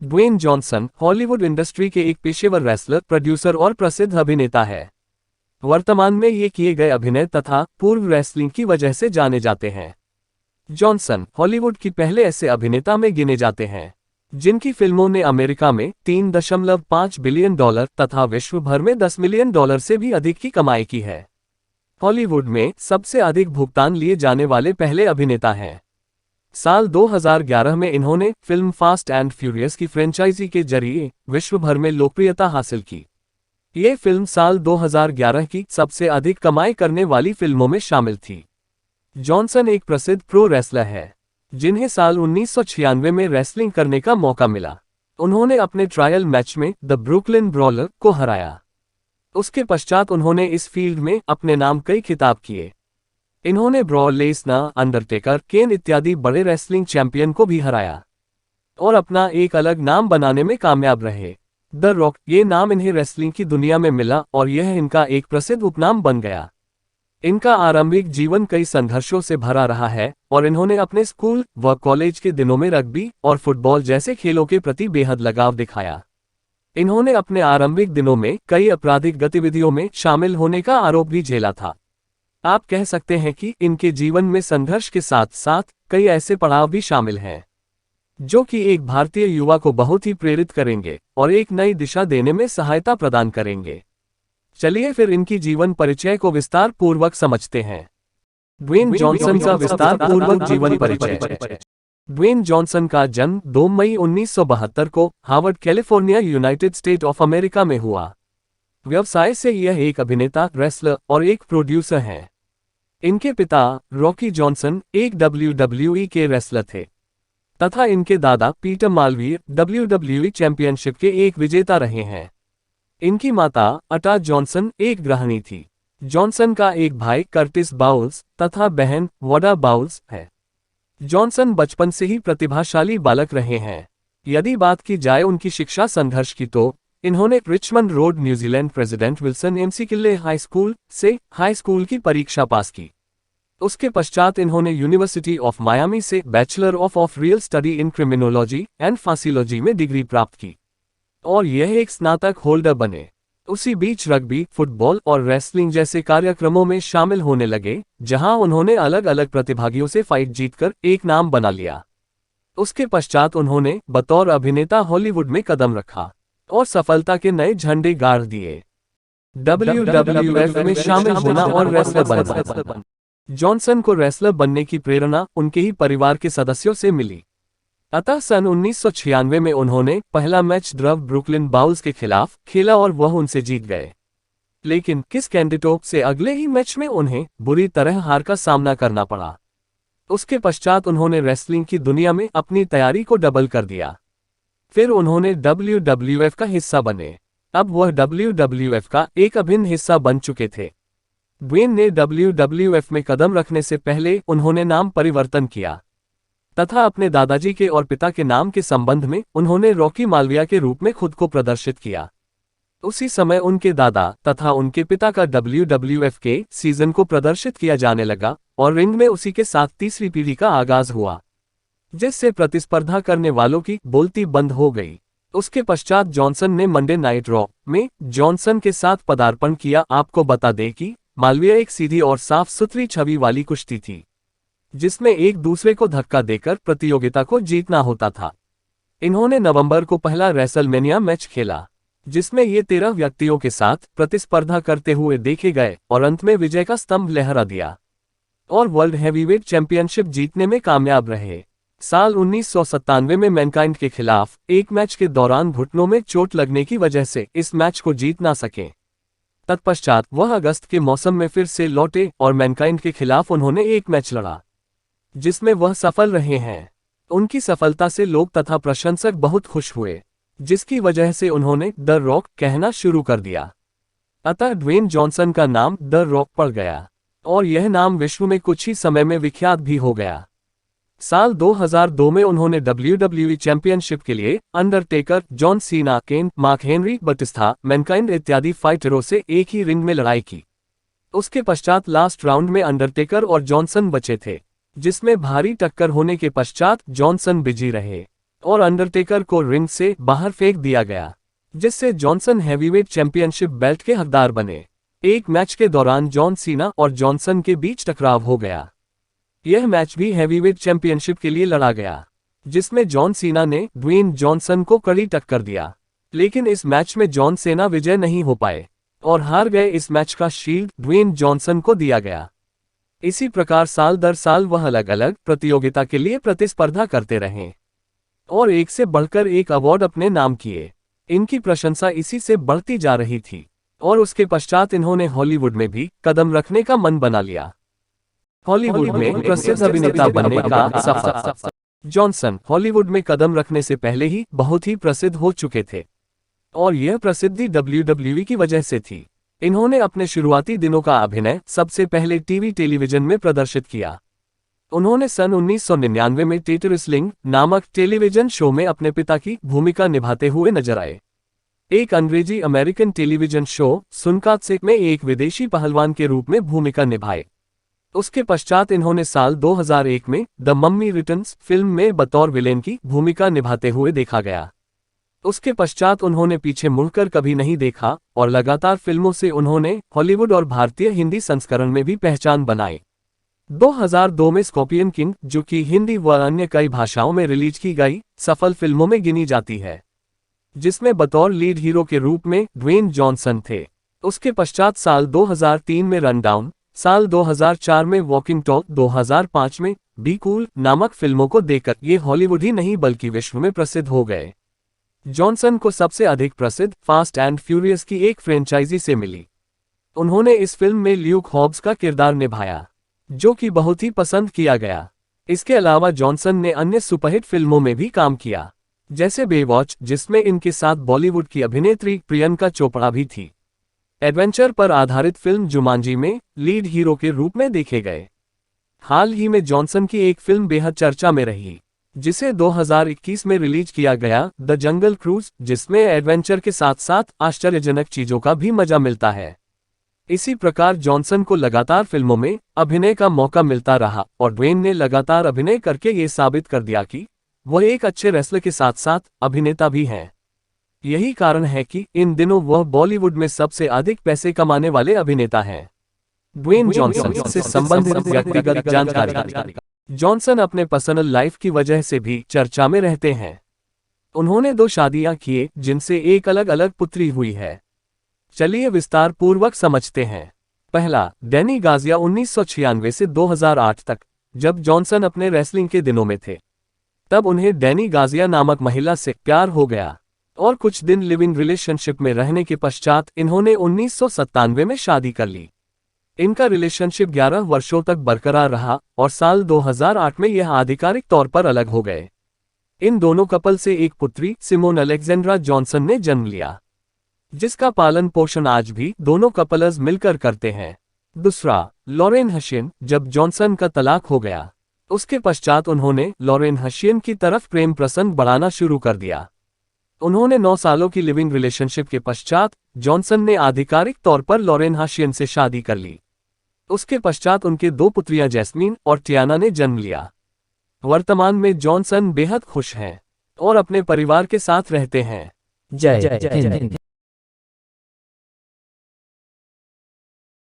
Dwayne Johnson Hollywood industry के एक पेशेवर रेसलर, प्रोड्यूसर और प्रसिद्ध अभिनेता है। वर्तमान में ये किए गए अभिनय तथा पूर्व रेसलिंग की वजह से जाने जाते हैं। जॉनसन हॉलीवुड की पहले ऐसे अभिनेता में गिने जाते हैं जिनकी फिल्मों ने अमेरिका में $3.5 बिलियन तथा विश्व भर में $10 मिलियन से भी अधिक की कमाई की है। हॉलीवुड में सबसे अधिक भुगतान लिए जाने वाले पहले अभिनेता हैं। साल 2011 में इन्होंने फिल्म फास्ट एंड फ्यूरियस की फ्रेंचाइजी के जरिए विश्व भर में लोकप्रियता हासिल की। ये फिल्म साल 2011 की सबसे अधिक कमाई करने वाली फिल्मों में शामिल थी। जॉनसन एक प्रसिद्ध प्रो रेसलर है जिन्हें साल 1996 में रेसलिंग करने का मौका मिला। उन्होंने अपने ट्रायल मैच में द ब्रुकलिन ब्रॉलर को हराया। उसके पश्चात उन्होंने इस फील्ड में अपने नाम कई खिताब किए। इन्होंने ब्रॉक लेसनर, अंडरटेकर, केन इत्यादि बड़े रेसलिंग चैंपियन को भी हराया और अपना एक अलग नाम बनाने में कामयाब रहे। द रॉक ये नाम इन्हें रेसलिंग की दुनिया में मिला और यह इनका एक प्रसिद्ध उपनाम बन गया। इनका आरंभिक जीवन कई संघर्षों से भरा रहा है और इन्होंने अपने स्कूल व कॉलेज के दिनों में रग्बी और फुटबॉल जैसे खेलों के प्रति बेहद लगाव दिखाया। इन्होंने अपने आरंभिक दिनों में कई आपराधिक गतिविधियों में शामिल होने का आरोप भी झेला था। आप कह सकते हैं कि इनके जीवन में संघर्ष के साथ साथ कई ऐसे पड़ाव भी शामिल हैं जो कि एक भारतीय युवा को बहुत ही प्रेरित करेंगे और एक नई दिशा देने में सहायता प्रदान करेंगे। चलिए फिर इनकी जीवन परिचय को विस्तार पूर्वक समझते हैं। ड्वेन जॉनसन का विस्तार पूर्वक जीवन परिचय। ड्वेन जॉनसन का जन्म 2 मई 1972 को Harvard, California, United state of America में हुआ। व्यवसाय से यह एक अभिनेता, रेसलर और एक प्रोड्यूसर हैं। इनके पिता रॉकी जॉनसन एक WWE के रेसलर थे तथा इनके दादा पीटर मालवीय WWE चैंपियनशिप के एक विजेता रहे हैं। इनकी माता अटा जॉनसन एक गृहिणी थी। जॉनसन का एक भाई कर्टिस बाउल्स तथा बहन वडा बाउल्स है। जॉनसन बचपन से ही प्रतिभाशाली बालक रहे हैं। यदि बात की जाए उनकी शिक्षा संघर्ष की तो इन्होंने Richmond road, New Zealand president Wilson McKinley high school से हाई स्कूल की परीक्षा पास की। उसके पश्चात इन्होंने यूनिवर्सिटी ऑफ मायामी से bachelor of real study in criminology and physiology में डिग्री प्राप्त की और यह एक स्नातक होल्डर बने। उसी बीच रग्बी, फुटबॉल और रेसलिंग जैसे कार्यक्रमों में शामिल होने लगे, जहां उन्होंने अलग अलग प्रतिभागियों से फाइट जीतकर एक नाम बना लिया। उसके पश्चात उन्होंने बतौर अभिनेता हॉलीवुड में कदम रखा और सफलता के नए झंडे गाड़ दिए। WWF में शामिल होना और रेसलर बनना। जॉनसन को रेसलर बनने की प्रेरणा उनके ही परिवार के सदस्यों से मिली। अतः सन 1996 में उन्होंने पहला मैच द ब्रुकलिन बाउल्स के खिलाफ खेला और वह उनसे जीत गए। लेकिन किस कैंडिडेट से अगले ही मैच में उन्हें बुरी तरह हार का सामना करना पड़ा। उसके पश्चात उन्होंने रेसलिंग की दुनिया में अपनी तैयारी को डबल कर दिया। फिर उन्होंने WWF का हिस्सा बने। अब वह WWF का एक अभिन्न हिस्सा बन चुके थे। ड्वेन ने WWF में कदम रखने से पहले उन्होंने नाम परिवर्तन किया तथा अपने दादाजी के और पिता के नाम के संबंध में उन्होंने रॉकी मालविया के रूप में खुद को प्रदर्शित किया। उसी समय उनके दादा तथा उनके पिता का WWF के सीजन को प्रदर्शित किया जाने लगा और रिंग में उसी के साथ तीसरी पीढ़ी का आगाज हुआ, जिससे प्रतिस्पर्धा करने वालों की बोलती बंद हो गई। उसके पश्चात जॉनसन ने मंडे नाइट रॉ में जॉनसन के साथ पदार्पण किया। आपको बता दें कि मालविया एक सीधी और साफ सुथरी छवि वाली कुश्ती थी जिसमें एक दूसरे को धक्का देकर प्रतियोगिता को जीतना होता था। इन्होंने नवंबर को पहला रेसलमेनिया मैच खेला जिसमें ये 13 व्यक्तियों के साथ प्रतिस्पर्धा करते हुए देखे गए और अंत में विजय का स्तंभ लहरा दिया और वर्ल्ड हैवीवेट चैंपियनशिप जीतने में कामयाब रहे। साल 1997 में मैनकाइंड के खिलाफ एक मैच के दौरान घुटनों में चोट लगने की वजह से इस मैच को जीत ना सके। तत्पश्चात वह अगस्त के मौसम में फिर से लौटे और मैनकाइंड के खिलाफ उन्होंने एक मैच लड़ा जिसमें वह सफल रहे हैं। उनकी सफलता से लोग तथा प्रशंसक बहुत खुश हुए, जिसकी वजह से उन्होंने द रॉक कहना शुरू कर दिया। अतः ड्वेन जॉनसन का नाम द रॉक पड़ गया और यह नाम विश्व में कुछ ही समय में विख्यात भी हो गया। साल 2002 में उन्होंने WWE चैंपियनशिप के लिए अंडरटेकर, जॉन सीना, केन, मार्क हेनरी, बटिस्टा, मैनकाइंड इत्यादि फाइटरों से एक ही रिंग में लड़ाई की। उसके पश्चात लास्ट राउंड में अंडरटेकर और जॉनसन बचे थे, जिसमें भारी टक्कर होने के पश्चात जॉनसन विजयी रहे और अंडरटेकर को रिंग से बाहर फेंक दिया गया, जिससे जॉनसन हैवीवेट चैंपियनशिप बेल्ट के हकदार बने। एक मैच के दौरान जॉन सीना और जॉनसन के बीच टकराव हो गया। यह मैच भी हैवीवेट चैंपियनशिप के लिए लड़ा गया, जिसमें जॉन सीना ने ड्वेन जॉनसन को कड़ी टक्कर दिया। लेकिन इस मैच में जॉन सीना विजय नहीं हो पाए और हार गए। इस मैच का शील्ड ड्वेन जॉनसन को दिया गया। इसी प्रकार साल दर साल वह अलग अलग प्रतियोगिता के लिए प्रतिस्पर्धा करते रहे और एक से बढ़कर एक अवार्ड अपने नाम किए। इनकी प्रशंसा इसी से बढ़ती जा रही थी और उसके पश्चात इन्होंने हॉलीवुड में भी कदम रखने का मन बना लिया। हॉलीवुड में प्रसिद्ध अभिनेता बनने का सफर। जॉनसन हॉलीवुड में कदम रखने से पहले ही बहुत ही प्रसिद्ध हो चुके थे और यह प्रसिद्धि WWE की वजह से थी। इन्होंने अपने शुरुआती दिनों का अभिनय सबसे पहले टेलीविजन में प्रदर्शित किया। उन्होंने सन 1999 में टेट रेसलिंग नामक टेलीविजन शो में अपने पिता की भूमिका निभाते हुए नजर आए। एक अंग्रेजी अमेरिकन टेलीविजन शो सुनकात्सेक में एक विदेशी पहलवान के रूप में भूमिका निभाए। उसके पश्चात इन्होंने साल 2001 में द मम्मी रिटर्न्स फिल्म में बतौर विलेन की भूमिका निभाते हुए देखा गया। उसके पश्चात उन्होंने पीछे मुड़कर कभी नहीं देखा और लगातार फिल्मों से उन्होंने हॉलीवुड और भारतीय हिंदी संस्करण में भी पहचान बनाई। 2002 में स्कॉर्पियन किंग, जो कि हिंदी व अन्य कई भाषाओं में रिलीज की गई सफल फिल्मों में गिनी जाती है, जिसमें बतौर लीड हीरो के रूप में ड्वेन जॉनसन थे। उसके पश्चात साल 2003 में रन डाउन, साल 2004 में वॉकिंग टॉक, 2005 में बी कूल नामक फिल्मों को देखकर ये हॉलीवुड ही नहीं बल्कि विश्व में प्रसिद्ध हो गए। जॉनसन को सबसे अधिक प्रसिद्ध फास्ट एंड फ्यूरियस की एक फ्रेंचाइजी से मिली। उन्होंने इस फिल्म में ल्यूक हॉब्स का किरदार निभाया, जो कि बहुत ही पसंद किया गया। इसके अलावा जॉनसन ने अन्य सुपरहिट फिल्मों में भी काम किया, जैसे बेवॉच, जिसमें इनके साथ बॉलीवुड की अभिनेत्री प्रियंका चोपड़ा भी थी। एडवेंचर पर आधारित फिल्म जुमांजी में लीड हीरो के रूप में देखे गए। हाल ही में जॉनसन की एक फिल्म बेहद चर्चा में रही, जिसे 2021 में रिलीज किया गया, द जंगल क्रूज, जिसमें एडवेंचर के साथ साथ आश्चर्यजनक चीजों का भी मजा मिलता है। इसी प्रकार जॉनसन को लगातार फिल्मों में अभिनय का मौका मिलता रहा और ड्वेन ने लगातार अभिनय करके ये साबित कर दिया कि वह एक अच्छे रेसलर के साथ साथ अभिनेता भी हैं। यही कारण है कि इन दिनों वह बॉलीवुड में सबसे अधिक पैसे कमाने वाले अभिनेता हैं। ड्वेन जॉनसन से संबंधित व्यक्तिगत जानकारी। जॉनसन अपने पर्सनल लाइफ की वजह से भी चर्चा में रहते हैं। उन्होंने 2 शादियां किए, जिनसे एक अलग अलग पुत्री हुई है। चलिए विस्तार पूर्वक समझते हैं। पहला, डैनी गाजिया 1996 से 2008 तक, जब जॉनसन अपने रेसलिंग के दिनों में थे, तब उन्हें डैनी गाजिया नामक महिला से प्यार हो गया और कुछ दिन लिव इन रिलेशनशिप में रहने के पश्चात इन्होंने 1997 में शादी कर ली। इनका रिलेशनशिप 11 वर्षों तक बरकरार रहा और साल 2008 में यह आधिकारिक तौर पर अलग हो गए। इन दोनों कपल से एक पुत्री सिमोन अलेक्जेंड्रा जॉनसन ने जन्म लिया, जिसका पालन पोषण आज भी दोनों कपल्स मिलकर करते हैं। दूसरा, लॉरेन हशियन। जब जॉनसन का तलाक हो गया, उसके पश्चात उन्होंने लॉरेन हशियन की तरफ प्रेम प्रसंग बढ़ाना शुरू कर दिया। उन्होंने 9 सालों की लिविंग रिलेशनशिप के पश्चात जॉनसन ने आधिकारिक तौर पर लॉरेन हशियन से शादी कर ली। उसके पश्चात उनके 2 पुत्रियां जैस्मीन और टियाना ने जन्म लिया। वर्तमान में जॉनसन बेहद खुश हैं और अपने परिवार के साथ रहते हैं। जय हिंद।